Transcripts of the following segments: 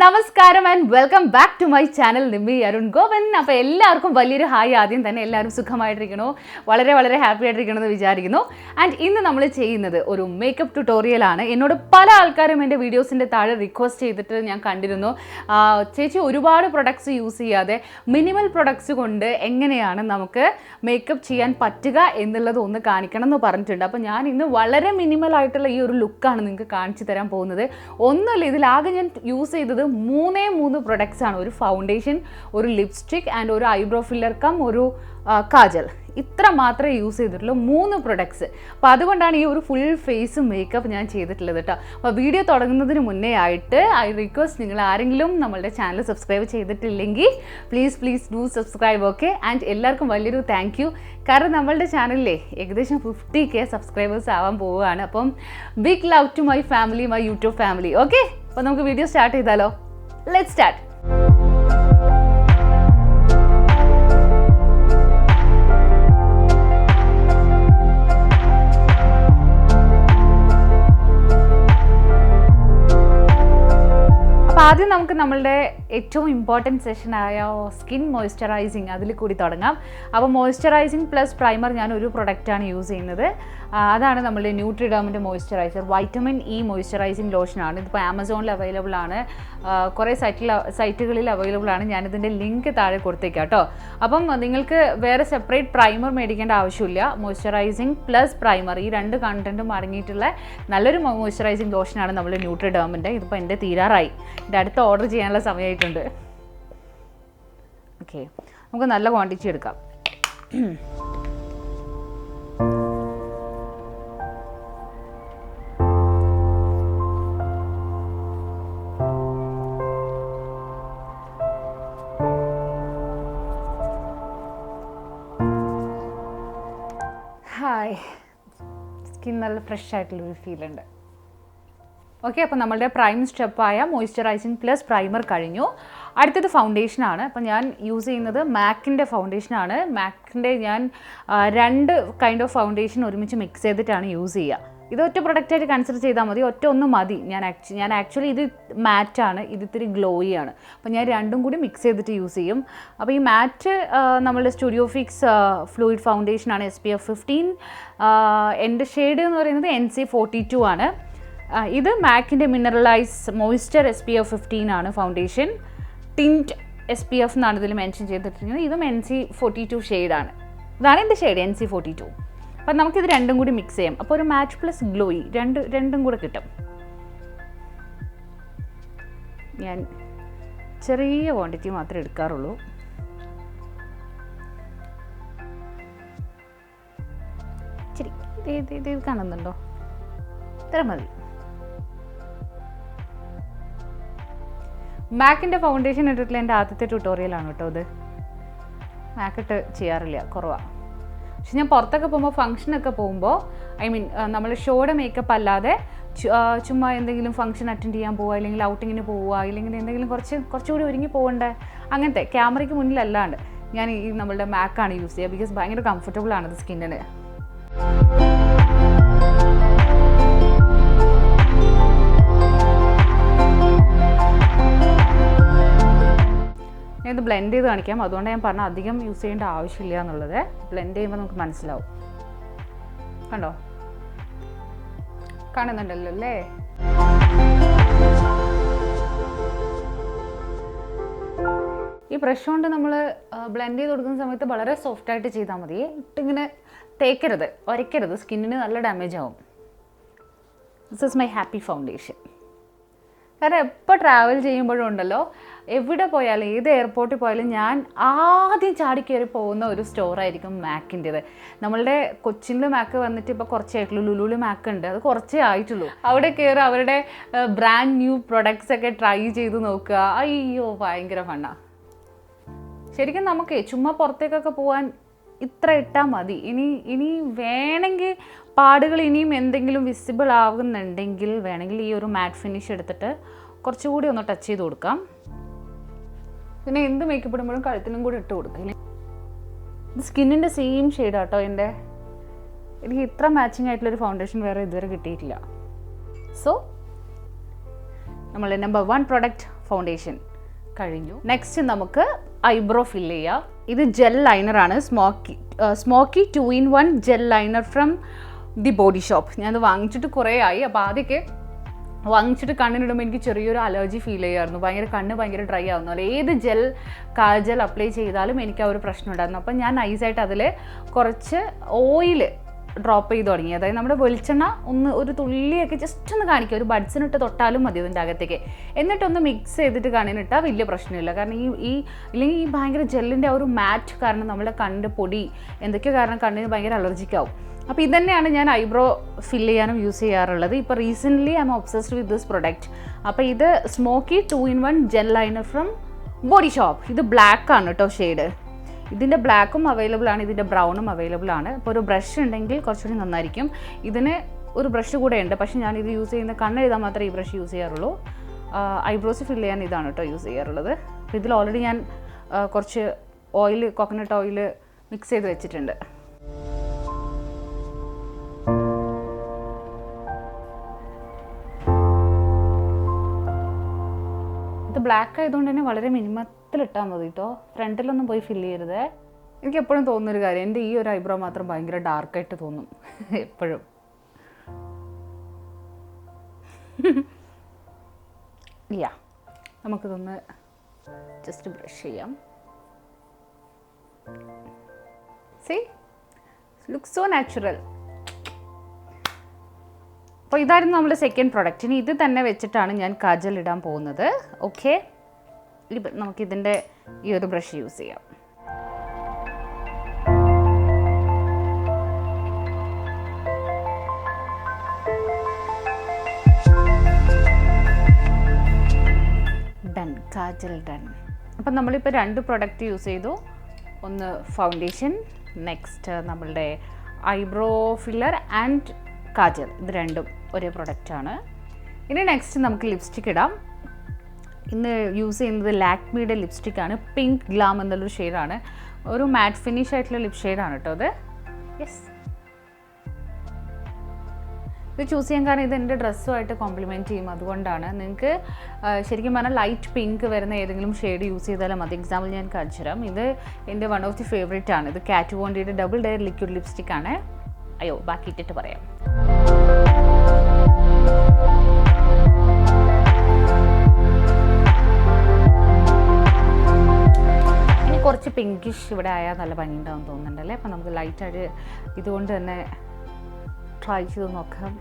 നമസ്കാരം and welcome back to my channel Nimmi Arungopan. അപ്പോൾ എല്ലാവർക്കും വലിയൊരു ഹായ്. ആദ്യം തന്നെ എല്ലാവരും സുഖമായിട്ടിരിക്കണോ, വളരെ ഹാപ്പി ആയിട്ടിരിക്കണമെന്ന് വിചാരിക്കുന്നു. ആൻഡ് ഇന്ന് നമ്മൾ ചെയ്യുന്നത് ഒരു മേക്കപ്പ് ട്യൂട്ടോറിയലാണ്. എന്നോട് പല ആൾക്കാരും എൻ്റെ വീഡിയോസിൻ്റെ താഴെ റിക്വസ്റ്റ് ചെയ്തിട്ട് ഞാൻ കണ്ടിരുന്നു, ചേച്ചി ഒരുപാട് പ്രൊഡക്ട്സ് യൂസ് ചെയ്യാതെ മിനിമൽ പ്രൊഡക്ട്സ് കൊണ്ട് എങ്ങനെയാണ് നമുക്ക് മേക്കപ്പ് ചെയ്യാൻ പറ്റുക എന്നുള്ളത് ഒന്ന് കാണിക്കണം എന്ന് പറഞ്ഞിട്ടുണ്ട്. അപ്പോൾ ഞാൻ ഇന്ന് വളരെ മിനിമൽ ആയിട്ടുള്ള ഈ ഒരു ലുക്കാണ് നിങ്ങൾക്ക് കാണിച്ചു തരാൻ പോകുന്നത്. ഒന്നുമില്ല, ഇതിലാകെ ഞാൻ യൂസ് ചെയ്തത് മൂന്ന് പ്രൊഡക്ട്സ് ആണ്. ഒരു ഫൗണ്ടേഷൻ, ഒരു ലിപ്സ്റ്റിക് ആൻഡ് ഒരു ഐബ്രോ ഫില്ലർ കം ഒരു കാജൽ. ഇത്ര മാത്രമേ യൂസ് ചെയ്തിട്ടുള്ളൂ, 3 പ്രൊഡക്ട്സ്. അപ്പോൾ അതുകൊണ്ടാണ് ഈ ഒരു ഫുൾ ഫേസ് മേക്കപ്പ് ഞാൻ ചെയ്തിട്ടുള്ളത് കേട്ടോ. അപ്പോൾ വീഡിയോ തുടങ്ങുന്നതിന് മുന്നേ ആയിട്ട് ഐ റിക്വസ്റ്റ്, നിങ്ങൾ ആരെങ്കിലും നമ്മളുടെ ചാനൽ സബ്സ്ക്രൈബ് ചെയ്തിട്ടില്ലെങ്കിൽ please do subscribe. Okay, and എല്ലാവർക്കും വലിയൊരു താങ്ക് യു. കാരണം നമ്മളുടെ ചാനലിലെ ഏകദേശം 50K സബ്സ്ക്രൈബേഴ്സ് ആവാൻ പോവുകയാണ്. അപ്പം big love to my family, my YouTube family. Okay, അപ്പോൾ നമുക്ക് വീഡിയോ സ്റ്റാർട്ട് ചെയ്താലോ? Let's start. ആദ്യം നമുക്ക് നമ്മളുടെ ഏറ്റവും ഇമ്പോർട്ടൻറ്റ് സെഷനായ സ്കിൻ മോയ്സ്ചറൈസിങ് അതിൽ കൂടി തുടങ്ങാം. അപ്പോൾ മോയ്സ്ചറൈസിങ് പ്ലസ് പ്രൈമർ ഞാൻ ഒരു പ്രൊഡക്റ്റാണ് യൂസ് ചെയ്യുന്നത്. അതാണ് നമ്മളുടെ ന്യൂട്രിഡേമിൻ്റെ മോയ്സ്ചറൈസർ, വൈറ്റമിൻ ഇ മോയ്സ്ചറൈസിങ് ലോഷനാണ്. ഇതിപ്പോൾ ആമസോണിൽ അവൈലബിൾ ആണ്, കുറേ സൈറ്റുകളിൽ അവൈലബിൾ ആണ്. ഞാനിതിൻ്റെ ലിങ്ക് താഴെ കൊടുത്തേക്കാം കേട്ടോ. അപ്പം നിങ്ങൾക്ക് വേറെ സെപ്പറേറ്റ് പ്രൈമർ മേടിക്കേണ്ട ആവശ്യമില്ല. മോയ്സ്ചറൈസിങ് പ്ലസ് പ്രൈമർ ഈ 2 കണ്ടൻറ്റും അടങ്ങിയിട്ടുള്ള നല്ലൊരു മോയ്സ്ചറൈസിങ് ലോഷനാണ് നമ്മൾ ന്യൂട്രിഡേമിൻ്റെ. ഇതിപ്പോൾ എൻ്റെ തീരാറായി, എൻ്റെ അടുത്ത് ഓർഡർ ചെയ്യാനുള്ള സമയമായിട്ടുണ്ട്. ഓക്കെ, നമുക്ക് നല്ല ക്വാണ്ടിറ്റി എടുക്കാം. ഹായ്, സ്കിൻ നല്ല ഫ്രഷ് ആയിട്ടുള്ളൊരു ഫീലുണ്ട്. ഓക്കെ, അപ്പോൾ നമ്മളുടെ പ്രൈം സ്റ്റെപ്പായ മോയ്സ്ചറൈസിങ് പ്ലസ് പ്രൈമർ കഴിഞ്ഞു. അടുത്തത് ഫൗണ്ടേഷനാണ്. അപ്പോൾ ഞാൻ യൂസ് ചെയ്യുന്നത് മാക്കിൻ്റെ ഫൗണ്ടേഷനാണ്. മാക്കിൻ്റെ ഞാൻ 2 കൈൻഡ് ഓഫ് ഫൗണ്ടേഷൻ ഒരുമിച്ച് മിക്സ് ചെയ്തിട്ടാണ് യൂസ് ചെയ്യുക. ഇത് ഒറ്റ പ്രൊഡക്റ്റായിട്ട് കൺസിഡർ ചെയ്താൽ മതി, ഒന്നും മതി. ഞാൻ ആക്ച്വലി ഇത് മാറ്റാണ്, ഇത് ഇത്തിരി ഗ്ലോയി ആണ്. അപ്പോൾ ഞാൻ 2ഉം കൂടി മിക്സ് ചെയ്തിട്ട് യൂസ് ചെയ്യും. അപ്പോൾ ഈ മാറ്റ് നമ്മളുടെ സ്റ്റുഡിയോ ഫിക്സ് ഫ്ലൂയിഡ് ഫൗണ്ടേഷനാണ്, SPF 15. എൻ്റെ ഷെയ്ഡ് എന്ന് പറയുന്നത് NC42 ആണ്. ഇത് മാക്കിൻ്റെ മിനറലൈസ് മോയ്സ്ചർ SPF 15 ആണ് ഫൗണ്ടേഷൻ. ടിൻറ്റ് SPF എന്നാണ് ഇതിൽ മെൻഷൻ ചെയ്തിട്ടിരിക്കുന്നത്. ഇതും NC42 ഷെയ്ഡാണ്. ഇതാണ് എൻ്റെ ഷെയ്ഡ്, NC42. അപ്പം നമുക്കിത് 2ഉം കൂടി മിക്സ് ചെയ്യാം. അപ്പോൾ ഒരു മാറ്റ് പ്ലസ് ഗ്ലോയി രണ്ടും കൂടെ കിട്ടും. ഞാൻ ചെറിയ ക്വാണ്ടിറ്റി മാത്രമേ എടുക്കാറുള്ളൂ. ശരി, ഇത് കാണുന്നുണ്ടോ? ഇത്ര മതി. മാക്കിൻ്റെ ഫൗണ്ടേഷൻ ഇട്ടിട്ടുള്ള എൻ്റെ ആദ്യത്തെ ട്യൂട്ടോറിയലാണ് കേട്ടോ ഇത്. മാക്കിട്ട് ചെയ്യാറില്ല, കുറവാണ്. പക്ഷെ ഞാൻ പുറത്തൊക്കെ പോകുമ്പോൾ, ഫംഗ്ഷനൊക്കെ പോകുമ്പോൾ, നമ്മൾ ഷോയുടെ മേക്കപ്പ് അല്ലാതെ ചുമ്മാ എന്തെങ്കിലും ഫംഗ്ഷൻ അറ്റൻഡ് ചെയ്യാൻ പോവുക, അല്ലെങ്കിൽ ഔട്ടിങ്ങിന് പോവുക, അല്ലെങ്കിൽ എന്തെങ്കിലും കുറച്ചുകൂടി ഒരുങ്ങി പോകണ്ടേ, അങ്ങനത്തെ ക്യാമറയ്ക്ക് മുന്നിലല്ലാണ്ട് ഞാൻ ഈ നമ്മളുടെ മാക്കാണ് യൂസ് ചെയ്യുക. ബിക്കോസ് ഭയങ്കര കംഫർട്ടബിൾ ആണത് സ്കിന്നിന്. ഞാൻ ഇത് ബ്ലെൻഡ് ചെയ്ത് കാണിക്കാം. അതുകൊണ്ട് ഞാൻ പറഞ്ഞാൽ അധികം യൂസ് ചെയ്യേണ്ട ആവശ്യമില്ല എന്നുള്ളത്. ബ്ലെൻഡ് ചെയ്യുമ്പോൾ നമുക്ക് മനസ്സിലാവും. കണ്ടോ, കാണുന്നുണ്ടല്ലോ അല്ലേ? ഈ ബ്രഷ് കൊണ്ട് നമ്മൾ ബ്ലെൻഡ് ചെയ്ത് കൊടുക്കുന്ന സമയത്ത് വളരെ സോഫ്റ്റായിട്ട് ചെയ്താൽ മതി. ഇട്ടിങ്ങനെ തേക്കരുത്, ഉരയ്ക്കരുത്, സ്കിന്നിന് നല്ല ഡാമേജ് ആവും. This is my happy foundation. കാരണം എപ്പോൾ ട്രാവൽ ചെയ്യുമ്പോഴും ഉണ്ടല്ലോ, എവിടെ പോയാലും, ഏത് എയർപോർട്ടിൽ പോയാലും ഞാൻ ആദ്യം ചാടിക്കയറി പോകുന്ന ഒരു സ്റ്റോറായിരിക്കും മാക്കിൻ്റേത്. നമ്മളുടെ കൊച്ചിൻ്റെ മാക്ക് വന്നിട്ട് ഇപ്പോൾ കുറച്ചേ ആയിട്ടുള്ളൂ. ലുലുവിൽ മാക്ക് ഉണ്ട്, അത് കുറച്ചേ ആയിട്ടുള്ളൂ. അവിടെ കയറി അവരുടെ ബ്രാൻഡ് ന്യൂ പ്രൊഡക്ട്സ് ഒക്കെ ട്രൈ ചെയ്ത് നോക്കുക. അയ്യോ, ഭയങ്കര ഫണ്ണാണ്. ശരിക്കും നമുക്ക് ചുമ്മാ പുറത്തേക്കൊക്കെ പോകാൻ ഇത്ര ഇട്ടാൽ മതി. ഇനി വേണമെങ്കിൽ പാടുകൾ ഇനിയും എന്തെങ്കിലും വിസിബിൾ ആകുന്നുണ്ടെങ്കിൽ വേണമെങ്കിൽ ഈ ഒരു മാറ്റ് ഫിനിഷ് എടുത്തിട്ട് കുറച്ചുകൂടി ഒന്ന് ടച്ച് ചെയ്ത് കൊടുക്കാം. പിന്നെ എന്ത് മേക്കപ്പ് ഇടുമ്പോഴും കഴുത്തിനും കൂടി ഇട്ട് കൊടുക്കാം. ഇത് സ്കിന്നിൻ്റെ സെയിം ഷെയ്ഡാട്ടോ എൻ്റെ. എനിക്ക് ഇത്ര മാച്ചിങ് ആയിട്ടുള്ളൊരു ഫൗണ്ടേഷൻ വേറെ ഇതുവരെ കിട്ടിയിട്ടില്ല. സോ നമ്മളെ നമ്പർ 1 പ്രൊഡക്റ്റ് ഫൗണ്ടേഷൻ കഴിഞ്ഞു. നെക്സ്റ്റ് നമുക്ക് ഐബ്രോ ഫില്ല് ചെയ്യാം. ഇത് ജെൽ ലൈനറാണ്, smokey 2-in-1 gel liner from the Body Shop. ഞാനത് വാങ്ങിച്ചിട്ട് കുറേ ആയി. അപ്പോൾ ആദ്യമൊക്കെ വാങ്ങിച്ചിട്ട് കണ്ണിനിടുമ്പോൾ എനിക്ക് ചെറിയൊരു അലർജി ഫീൽ ചെയ്യുമായിരുന്നു. കണ്ണ് ഭയങ്കര ഡ്രൈ ആവുന്നു. ഏത് കാജൽ അപ്ലൈ ചെയ്താലും എനിക്ക് ആ ഒരു പ്രശ്നം ഉണ്ടായിരുന്നു. അപ്പം ഞാൻ നൈസായിട്ട് അതിൽ കുറച്ച് ഓയിൽ ഡ്രോപ്പ് ചെയ്ത് തുടങ്ങി. അതായത് നമ്മുടെ വെളിച്ചെണ്ണ ഒരു തുള്ളിയൊക്കെ ജസ്റ്റ് ഒന്ന് കാണിക്കുക, ഒരു ബഡ്സിനിട്ട് തൊട്ടാലും മതി ഇതിൻ്റെ അകത്തേക്ക്. എന്നിട്ടൊന്ന് മിക്സ് ചെയ്തിട്ട് കണ്ണിനിട്ടാൽ വലിയ പ്രശ്നമില്ല. കാരണം ഇല്ലെങ്കിൽ ഈ ഭയങ്കര ജെല്ലിൻ്റെ ആ ഒരു മാറ്റ് കാരണം നമ്മുടെ കണ്ണിൻ്റെ പൊടി എന്തൊക്കെയോ കാരണം കണ്ണിന് ഭയങ്കര അലർജിക്കാവും. അപ്പോൾ ഇതുതന്നെയാണ് ഞാൻ ഐബ്രോ ഫില്ല് ചെയ്യാനും യൂസ് ചെയ്യാറുള്ളത്. ഇപ്പോൾ recently I am obsessed with this product. അപ്പോൾ ഇത് smoky 2-in-1 gel liner from Body Shop. ഇത് ബ്ലാക്ക് ആണ് കേട്ടോ ഷെയ്ഡ്. ഇതിൻ്റെ ബ്ലാക്കും അവൈലബിൾ ആണ്, ഇതിൻ്റെ ബ്രൗണും അവൈലബിൾ ആണ്. ഇപ്പോൾ ഒരു ബ്രഷ് ഉണ്ടെങ്കിൽ കുറച്ചുകൂടി നന്നായിരിക്കും. ഇതിന് ഒരു ബ്രഷ് കൂടെ ഉണ്ട്, പക്ഷേ ഞാനിത് യൂസ് ചെയ്യുന്ന കണ്ണെഴുതാൻ മാത്രമേ ഈ ബ്രഷ് യൂസ് ചെയ്യാറുള്ളൂ. ഐബ്രോസ് ഫില്ല് ചെയ്യാൻ ഇതാണ് കേട്ടോ യൂസ് ചെയ്യാറുള്ളത്. അപ്പോൾ ഇതിൽ ഓൾറെഡി ഞാൻ കുറച്ച് കോക്കനട്ട് ഓയിൽ മിക്സ് ചെയ്ത് വെച്ചിട്ടുണ്ട്. ഇത് ബ്ലാക്ക് ആയതുകൊണ്ട് തന്നെ വളരെ മിനിമത്തിലിട്ടാൽ മതി കേട്ടോ. ഫ്രണ്ടിലൊന്നും പോയി ഫില്ല് ചെയ്യരുത്. എനിക്ക് എപ്പോഴും തോന്നുന്നൊരു കാര്യം, എൻ്റെ ഈ ഒരു ഐബ്രോ മാത്രം ഭയങ്കര ഡാർക്കായിട്ട് തോന്നും എപ്പോഴും. ഇല്ല, നമുക്കിതൊന്ന് ജസ്റ്റ് ബ്രഷ് ചെയ്യാം. See, looks so natural. അപ്പോൾ ഇതായിരുന്നു നമ്മുടെ സെക്കൻഡ് പ്രൊഡക്റ്റ്. ഇനി ഇത് തന്നെ വെച്ചിട്ടാണ് ഞാൻ കാജൽ ഇടാൻ പോകുന്നത്. ഓക്കെ, നമുക്കിതിൻ്റെ ഈ ഒരു ബ്രഷ് യൂസ് ചെയ്യാം. Done, kajal done. അപ്പം നമ്മളിപ്പോൾ 2 പ്രൊഡക്റ്റ് യൂസ് ചെയ്തു. ഒന്ന് ഫൗണ്ടേഷൻ, നെക്സ്റ്റ് നമ്മളുടെ ഐബ്രോ ഫില്ലർ ആൻഡ് കാജൽ. ഇത് രണ്ടും ഒരേ പ്രൊഡക്റ്റാണ്. ഇനി നെക്സ്റ്റ് നമുക്ക് ലിപ്സ്റ്റിക് ഇടാം. ഇന്ന് യൂസ് ചെയ്യുന്നത് ലാക്മിയുടെ ലിപ്സ്റ്റിക്കാണ്. പിങ്ക് ഗ്ലാം എന്നുള്ളൊരു ഷെയ്ഡാണ്. ഒരു മാറ്റ് ഫിനിഷ് ആയിട്ടുള്ള ലിപ് ഷെയ്ഡാണ് കേട്ടോ അത്. യെസ്, ഇത് ചൂസ് ചെയ്യാൻ കാരണം ഇത് എൻ്റെ ഡ്രസ്സുമായിട്ട് കോംപ്ലിമെൻറ്റ് ചെയ്യും. അതുകൊണ്ടാണ്. നിങ്ങൾക്ക് ശരിക്കും പറഞ്ഞാൽ ലൈറ്റ് പിങ്ക് വരുന്ന ഏതെങ്കിലും ഷെയ്ഡ് യൂസ് ചെയ്താലും മതി. എക്സാമ്പിൾ ഞാൻ കാണിച്ചു തരാം. ഇത് എൻ്റെ വൺ ഓഫ് ദി ഫേവറേറ്റ് ആണ്. ഇത് കാറ്റ് വോണ്ടിയുടെ ഡബിൾ ഡയർ ലിക്വിഡ് ലിപ്സ്റ്റിക്കാണ്. അയ്യോ, ബാക്കി ഇട്ടിട്ട് പറയാം. ഇനി കുറച്ച് പിങ്കിഷ് ഇവിടെ ആയാൽ നല്ല ഭംഗി ഉണ്ടാവും തോന്നുന്നുണ്ടല്ലേ. അപ്പം നമുക്ക് ലൈറ്റായിട്ട് ഇതുകൊണ്ട് തന്നെ ട്രൈ ചെയ്ത് നോക്കാം.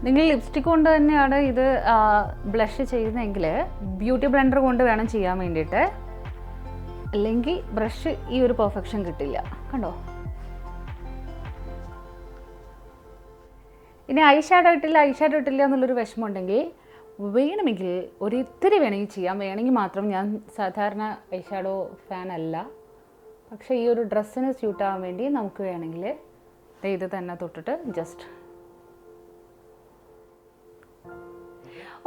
നിങ്ങൾ ലിപ്സ്റ്റിക് കൊണ്ട് തന്നെയാണ് ഇത് ബ്ലഷ് ചെയ്യുന്നതെങ്കിൽ ബ്യൂട്ടി ബ്ലെൻഡർ കൊണ്ട് വേണം ചെയ്യാൻ വേണ്ടിയിട്ട്. അല്ലെങ്കിൽ ബ്രഷ് ഈ ഒരു പെർഫെക്ഷൻ കിട്ടില്ല. കണ്ടോ? ഇനി ഐ ഷാഡോ ഇട്ടില്ല എന്നുള്ളൊരു വിഷമം ഉണ്ടെങ്കിൽ വേണമെങ്കിൽ ഒരിത്തിരി വേണമെങ്കിൽ ചെയ്യാം. വേണമെങ്കിൽ മാത്രം. ഞാൻ സാധാരണ ഐ ഷാഡോ ഫാൻ അല്ല, പക്ഷേ ഈ ഒരു ഡ്രസ്സിന് സ്യൂട്ടാവാൻ വേണ്ടി നമുക്ക് വേണമെങ്കിൽ ഇത് തന്നെ തൊട്ടിട്ട് just.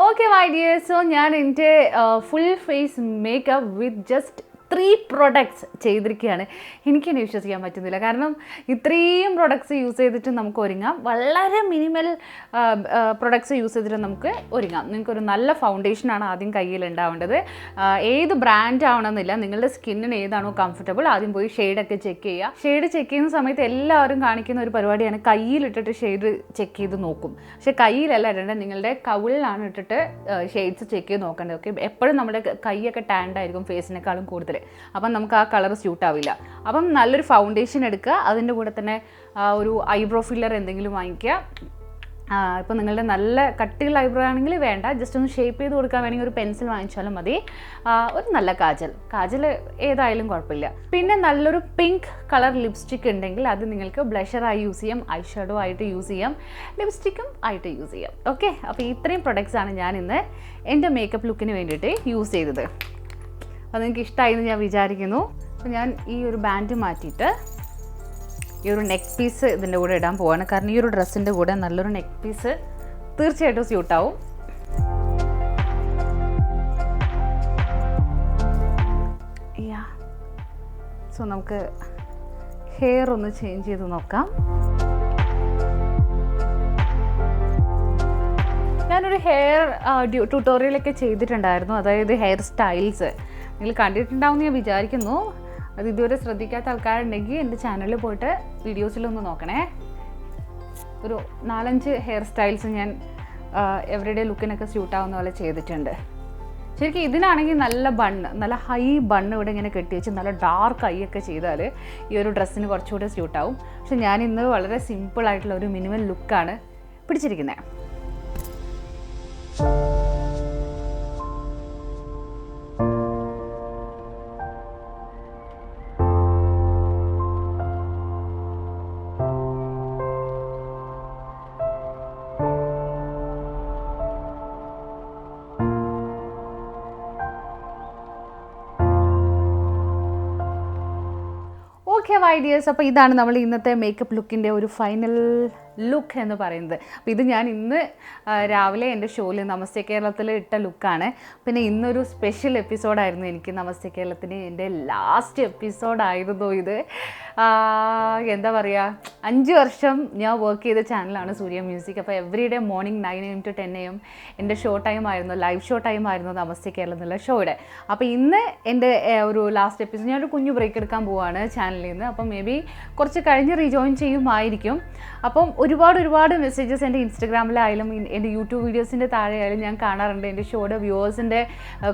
Okay my dear, so ഞാൻ എൻ്റെ full face makeup with just 3 products ചെയ്തിരിക്കുകയാണ്. എനിക്കെന്നെ വിശ്വസിക്കാൻ പറ്റുന്നില്ല. കാരണം ഇത്രയും പ്രൊഡക്ട്സ് യൂസ് ചെയ്തിട്ട് നമുക്ക് ഒരുങ്ങാം. വളരെ മിനിമൽ പ്രൊഡക്ട്സ് യൂസ് ചെയ്തിട്ട് നമുക്ക് ഒരുങ്ങാം. നിങ്ങൾക്കൊരു നല്ല ഫൗണ്ടേഷനാണ് ആദ്യം കയ്യിൽ ഉണ്ടാവേണ്ടത്. ഏത് ബ്രാൻഡ് ആവണമെന്നില്ല, നിങ്ങളുടെ സ്കിന്നിന് ഏതാണോ കംഫർട്ടബിൾ ആദ്യം പോയി ഷെയ്ഡൊക്കെ ചെക്ക് ചെയ്യുക. ഷെയ്ഡ് ചെക്ക് ചെയ്യുന്ന സമയത്ത് എല്ലാവരും കാണിക്കുന്ന ഒരു പരിപാടിയാണ് കയ്യിലിട്ടിട്ട് ഷെയ്ഡ് ചെക്ക് ചെയ്ത് നോക്കും. പക്ഷേ കയ്യിലല്ല ഇടേണ്ടത്, നിങ്ങളുടെ കവിളിലാണ് ഇട്ടിട്ട് ഷെയ്ഡ്സ് ചെക്ക് ചെയ്ത് നോക്കേണ്ടത്. ഓക്കെ, എപ്പോഴും നമ്മുടെ കൈയൊക്കെ ടാൻഡ് ആയിരിക്കും ഫേസിനേക്കാളും കൂടുതൽ. അപ്പം നമുക്ക് ആ കളർ സ്യൂട്ട് ആവില്ല. അപ്പം നല്ലൊരു ഫൗണ്ടേഷൻ എടുക്കുക, അതിൻ്റെ കൂടെ തന്നെ ഒരു ഐബ്രോ ഫില്ലർ എന്തെങ്കിലും വാങ്ങിക്കുക. ഇപ്പോൾ നിങ്ങളുടെ നല്ല കട്ടിയുള്ള ഐബ്രോ ആണെങ്കിൽ വേണ്ട, ജസ്റ്റ് ഒന്ന് ഷേപ്പ് ചെയ്ത് കൊടുക്കാൻ വേണമെങ്കിൽ ഒരു പെൻസിൽ വാങ്ങിച്ചാലും മതി. ഒരു നല്ല കാജൽ ഏതായാലും കുഴപ്പമില്ല. പിന്നെ നല്ലൊരു പിങ്ക് കളർ ലിപ്സ്റ്റിക് ഉണ്ടെങ്കിൽ അത് നിങ്ങൾക്ക് ബ്ലഷറായി യൂസ് ചെയ്യാം, ഐ ഷാഡോ ആയിട്ട് യൂസ് ചെയ്യാം, ലിപ്സ്റ്റിക്കും ആയിട്ട് യൂസ് ചെയ്യാം. ഓക്കെ, അപ്പോൾ ഇത്രയും പ്രൊഡക്ട്സാണ് ഞാൻ ഇന്ന് എൻ്റെ മേക്കപ്പ് ലുക്കിന് വേണ്ടിയിട്ട് യൂസ് ചെയ്തത്. അത് നിങ്ങൾക്ക് ഇഷ്ടമായി എന്ന് ഞാൻ വിചാരിക്കുന്നു. അപ്പോൾ ഞാൻ ഈ ഒരു ബാൻഡ് മാറ്റിയിട്ട് ഈ ഒരു നെക്ക് പീസ് ഇതിൻ്റെ കൂടെ ഇടാൻ പോവാണ്. കാരണം ഈ ഒരു ഡ്രസ്സിൻ്റെ കൂടെ നല്ലൊരു നെക്ക് പീസ് തീർച്ചയായിട്ടും സ്യൂട്ടാവും. സോ നമുക്ക് ഹെയർ ഒന്ന് ചേഞ്ച് ചെയ്ത് നോക്കാം. ഞാനൊരു ഹെയർ ട്യൂട്ടോറിയലൊക്കെ ചെയ്തിട്ടുണ്ടായിരുന്നു, അതായത് ഹെയർ സ്റ്റൈൽസ്. നിങ്ങൾ കണ്ടിട്ടുണ്ടാവും ഞാൻ വിചാരിക്കുന്നു. അത് ഇതുവരെ ശ്രദ്ധിക്കാത്ത ആൾക്കാരുണ്ടെങ്കിൽ എൻ്റെ ചാനലിൽ പോയിട്ട് വീഡിയോസിലൊന്ന് നോക്കണേ. ഒരു 4-5 ഹെയർ സ്റ്റൈൽസ് ഞാൻ എവറിഡേ ലുക്കിനൊക്കെ സ്യൂട്ടാവുന്ന പോലെ ചെയ്തിട്ടുണ്ട്. ശരിക്കും ഇതിനാണെങ്കിൽ നല്ല ഹൈ ബണ്ണ് ഇവിടെ ഇങ്ങനെ കെട്ടി വെച്ച് നല്ല ഡാർക്ക് ഐ ഒക്കെ ചെയ്താൽ ഈ ഒരു ഡ്രസ്സിന് കുറച്ചുകൂടെ സ്യൂട്ടാവും. പക്ഷെ ഞാനിന്ന് വളരെ സിമ്പിളായിട്ടുള്ള ഒരു മിനിമൽ ലുക്കാണ് പിടിച്ചിരിക്കുന്നത്. Okay ideas. അപ്പോൾ ഇതാണ് നമ്മൾ ഇന്നത്തെ മേക്കപ്പ് ലുക്കിൻ്റെ ഒരു ഫൈനൽ ലുക്ക് എന്ന് പറയുന്നത്. അപ്പോൾ ഇത് ഞാൻ ഇന്ന് രാവിലെ എൻ്റെ ഷോയിൽ നമസ്തേ കേരളത്തിൽ ഇട്ട ലുക്കാണ്. പിന്നെ ഇന്നൊരു സ്പെഷ്യൽ എപ്പിസോഡായിരുന്നു എനിക്ക് നമസ്തേ കേരളത്തിന്. എൻ്റെ ലാസ്റ്റ് എപ്പിസോഡായിരുന്നു ഇത്. എന്താ പറയുക, 5 വർഷം ഞാൻ വർക്ക് ചെയ്ത ചാനലാണ് സൂര്യ മ്യൂസിക്. അപ്പോൾ every day morning 9 AM to 10 AM എൻ്റെ ഷോ ടൈം ആയിരുന്നു, ലൈവ് ഷോ ടൈം ആയിരുന്നു നമസ്തേ കേരളം എന്നുള്ള ഷോയുടെ. അപ്പോൾ ഇന്ന് എൻ്റെ ഒരു ലാസ്റ്റ് എപ്പിസോഡ്, ഞാനൊരു കുഞ്ഞു ബ്രേക്ക് എടുക്കാൻ പോവുകയാണ് ചാനലിൽ നിന്ന്. അപ്പം മേ ബി കുറച്ച് കഴിഞ്ഞ് റീജോയിൻ ചെയ്യുമായിരിക്കും. അപ്പം ഒരുപാട് മെസ്സേജസ് എൻ്റെ ഇൻസ്റ്റഗ്രാമിലായാലും എൻ്റെ യൂട്യൂബ് വീഡിയോസിൻ്റെ താഴെ ആയാലും ഞാൻ കാണാറുണ്ട്. എൻ്റെ ഷോയുടെ വ്യൂവേഴ്സിൻ്റെ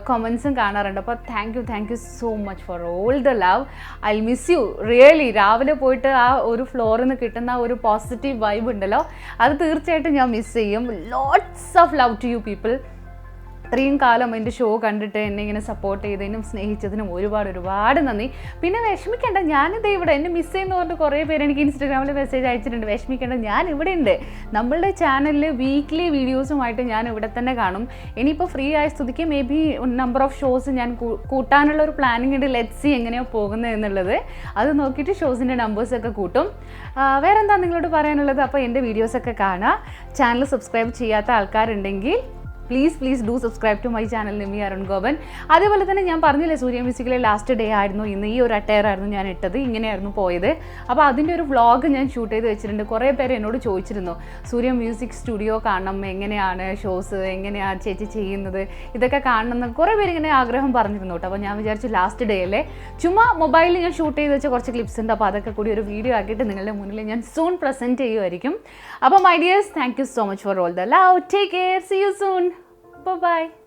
കമൻസും കാണാറുണ്ട്. അപ്പോൾ thank you so much for all the love. I miss you really. രാവിലെ പോയിട്ട് ആ ഒരു ഫ്ലോറിൽ നിന്ന് കിട്ടുന്ന ഒരു പോസിറ്റീവ് വൈബ് ഉണ്ടല്ലോ, അത് തീർച്ചയായിട്ടും ഞാൻ മിസ് ചെയ്യും. Lots of love to you people. ഇത്രയും കാലം എൻ്റെ ഷോ കണ്ടിട്ട് എന്നെ ഇങ്ങനെ സപ്പോർട്ട് ചെയ്തതിനും സ്നേഹിച്ചതിനും ഒരുപാട് നന്ദി. പിന്നെ വിഷമിക്കേണ്ട, ഞാനിത് ഇവിടെ എന്നെ മിസ് ചെയ്യുന്ന പറഞ്ഞിട്ട് കുറേ പേര് എനിക്ക് ഇൻസ്റ്റാഗ്രാമിൽ മെസ്സേജ് അയച്ചിട്ടുണ്ട്. വിഷമിക്കേണ്ട, ഞാൻ ഇവിടെ ഉണ്ട്. നമ്മളുടെ ചാനലിൽ വീക്ക്ലി വീഡിയോസുമായിട്ട് ഞാൻ ഇവിടെ തന്നെ കാണും. ഇനിയിപ്പോൾ ഫ്രീ ആയ സ്ഥിതിക്ക് may be number of shows ഞാൻ കൂട്ടാനുള്ള ഒരു പ്ലാനിങ് ഉണ്ട്. ലെറ്റ്സ് സീ എങ്ങനെയാണ് പോകുന്നത് എന്നുള്ളത്. അത് നോക്കിയിട്ട് ഷോസിൻ്റെ നമ്പേഴ്സൊക്കെ കൂട്ടും. വേറെ എന്താ നിങ്ങളോട് പറയാനുള്ളത്? അപ്പോൾ എൻ്റെ വീഡിയോസൊക്കെ കാണുക. ചാനൽ സബ്സ്ക്രൈബ് ചെയ്യാത്ത ആൾക്കാരുണ്ടെങ്കിൽ please do subscribe to my channel Nimmi Arungopan. അതേപോലെ തന്നെ ഞാൻ പറഞ്ഞില്ലേ സൂര്യ മ്യൂസിക്കിലെ ലാസ്റ്റ് ഡേ ആയിരുന്നു ഇന്ന്. ഈ ഒരു അറ്റയർ ആയിരുന്നു ഞാൻ ഇട്ടത്, ഇങ്ങനെയായിരുന്നു പോയത്. അപ്പോൾ അതിൻ്റെ ഒരു വ്ളോഗ് ഞാൻ ഷൂട്ട് ചെയ്ത് വെച്ചിട്ടുണ്ട്. കുറേ പേര് എന്നോട് ചോദിച്ചിരുന്നു സൂര്യ മ്യൂസിക് സ്റ്റുഡിയോ കാണണം, എങ്ങനെയാണ് ഷോസ്, എങ്ങനെയാണ് ചേച്ചി ചെയ്യുന്നത്, ഇതൊക്കെ കാണണമെന്ന് കുറേ പേര് ഇങ്ങനെ ആഗ്രഹം പറഞ്ഞിരുന്നു കേട്ടോ. അപ്പോൾ ഞാൻ വിചാരിച്ചു ലാസ്റ്റ് ഡേ അല്ലേ, ചുമ്മാ മൊബൈലിൽ ഞാൻ ഷൂട്ട് ചെയ്ത് വെച്ച കുറച്ച് ക്ലിപ്സ് ഉണ്ട്. അപ്പോൾ അതൊക്കെ കൂടി ഒരു വീഡിയോ ആക്കിയിട്ട് നിങ്ങളുടെ മുന്നിൽ ഞാൻ സൂൺ പ്രസൻറ്റ് ചെയ്യുമായിരിക്കും. അപ്പോൾ my dears, thank you so much for all the love. Take care, see you soon. Bye-bye.